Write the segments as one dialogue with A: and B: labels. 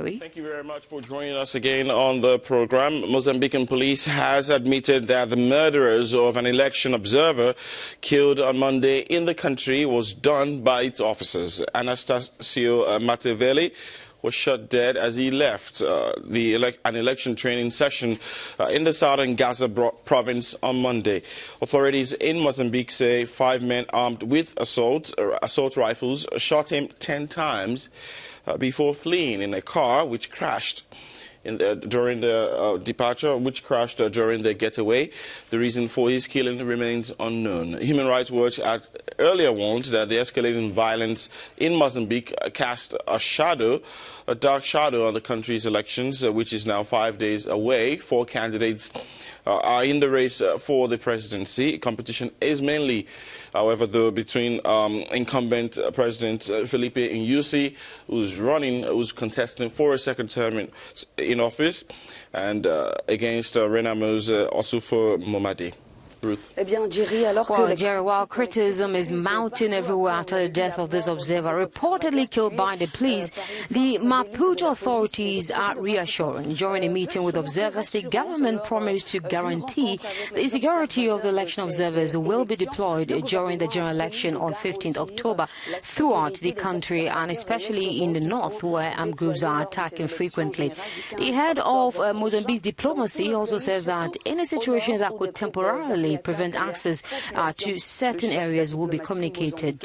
A: Thank you very much for joining us again on the program. Mozambican police has admitted that the murderers of an election observer killed on Monday in the country was done by its officers. Afmcsu Matevele was shot dead as he left an election training session in the southern Gaza province on Monday. Authorities in Mozambique say 5 men armed with assault rifles shot him 10 times before fleeing in a car which crashed during the during the getaway. The reason for his killing remains unknown. Human Rights Watch had earlier warned that the escalating violence in Mozambique cast a dark shadow on the country's elections, which is now 5 days away. 4 candidates are in the race for the presidency. Competition is mainly, however, though, between incumbent President Felipe Nyusi, who's contesting for a second term in office, and against Renamo's Osufo Momadi. Ruth.
B: Jerry, while criticism is mounting everywhere after the death of this observer, reportedly killed by the police, the Maputo authorities are reassuring. During a meeting with observers, the government promised to guarantee the security of the election observers will be deployed during the general election on 15th October throughout the country, and especially in the north, where armed groups are attacking frequently. The head of Mozambique's diplomacy also said that any situation that could temporarily prevent access to certain areas will be communicated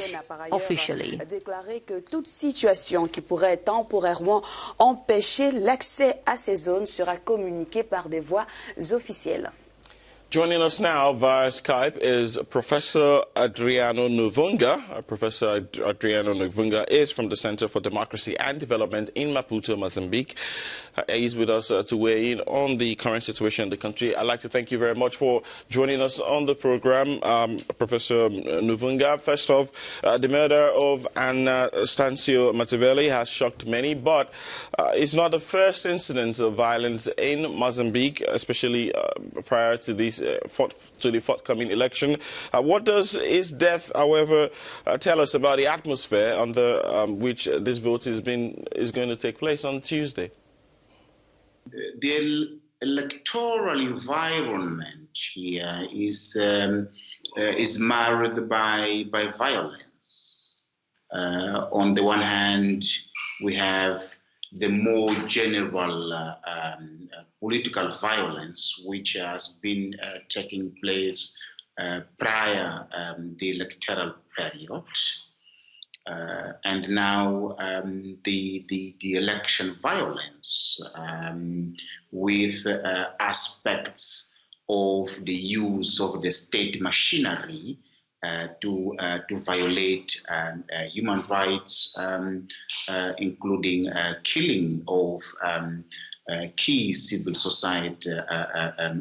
B: officially.
C: Déclaré que toute situation qui pourrait temporairement empêcher l'accès à ces zones sera communiquée par des voies officielles.
A: Joining us now via Skype is Professor Adriano Nuvunga. Professor Adriano Nuvunga is from the Center for Democracy and Development in Maputo, Mozambique. He's with us to weigh in on the current situation in the country. I'd like to thank you very much for joining us on the program, Professor Nuvunga. First off, the murder of Afmcsu Matevele has shocked many, but it's not the first incident of violence in Mozambique, especially prior to these to the forthcoming election. What does his death, however, tell us about the atmosphere under which this vote is going to take place on Tuesday?
D: The electoral environment here is marred by violence. On the one hand, we have the more general political violence which has been taking place prior the electoral period, and now the election violence with aspects of the use of the state machinery to violate human rights, including killing of key civil society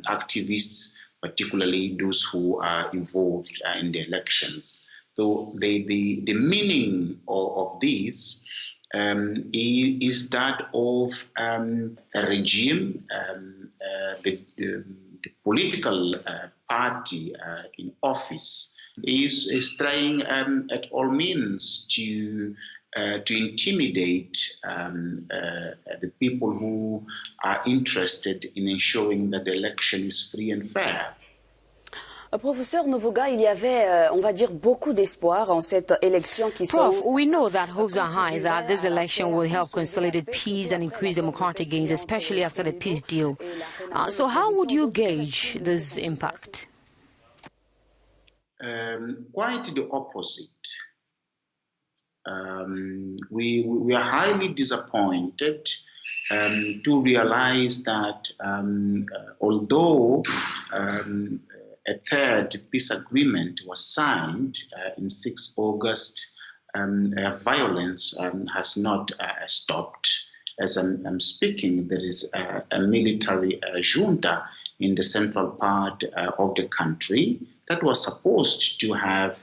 D: activists, particularly those who are involved in the elections. So the meaning of this is that of a regime, the political party in office is trying at all means to intimidate the people who are interested in ensuring that the election is free and fair.
C: Professeur Nuvunga, il y avait, on va dire, beaucoup d'espoir en cette élection qui
B: Prof, we know that hopes are high that this election will help consolidate peace and increase democratic gains, especially after the peace deal. So how would you gauge this impact?
D: Quite the opposite. We are highly disappointed to realize that although a third peace agreement was signed in 6 August, violence has not stopped. As I'm speaking, there is a military junta in the central part of the country that was supposed to have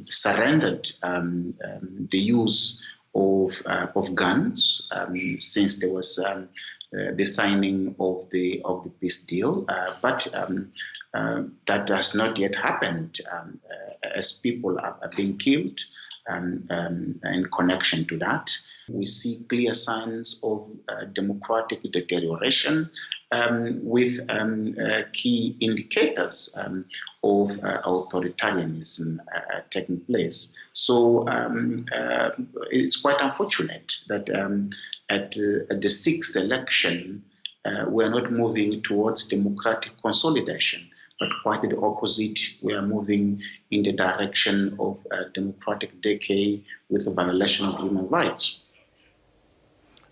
D: surrendered the use of guns since there was the signing of the peace deal, but that has not yet happened as people are being killed in connection to that. We see clear signs of democratic deterioration with key indicators of authoritarianism taking place. So it's quite unfortunate that at the sixth election, we are not moving towards democratic consolidation, but quite the opposite. We are moving in the direction of democratic decay with the violation of human rights.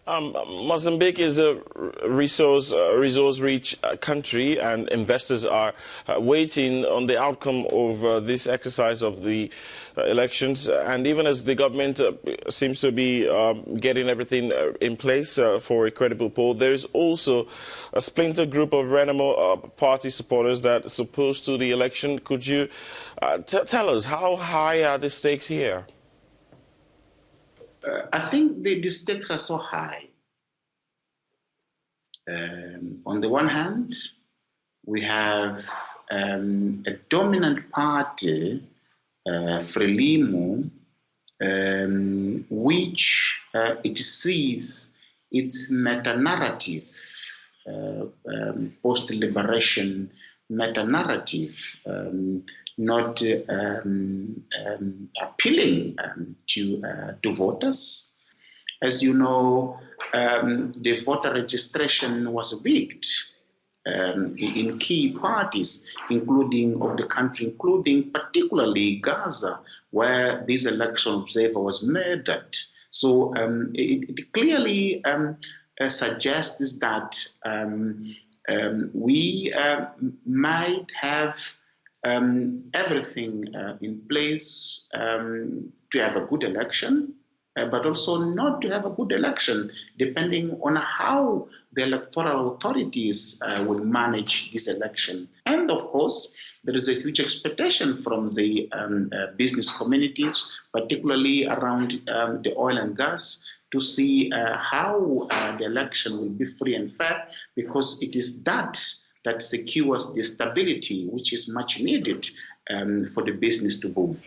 A: Mozambique is a resource-rich country, and investors are waiting on the outcome of this exercise of the elections. And even as the government seems to be getting everything in place for a credible poll, there is also a splinter group of Renamo party supporters that is opposed to the election. Could you tell us how high are the stakes here?
D: I think the stakes are so high. On the one hand, we have a dominant party, Frelimo, which it sees its meta-narrative, post-liberation meta-narrative, not appealing to voters. As you know, the voter registration was rigged in key parties, including of the country, including particularly Gaza, where this election observer was murdered. So it clearly suggests that we might have everything in place to have a good election, but also not to have a good election, depending on how the electoral authorities will manage this election. And of course, there is a huge expectation from the business communities, particularly around the oil and gas, to see how the election will be free and fair, because it is that secures the stability which is much needed for the business to boom.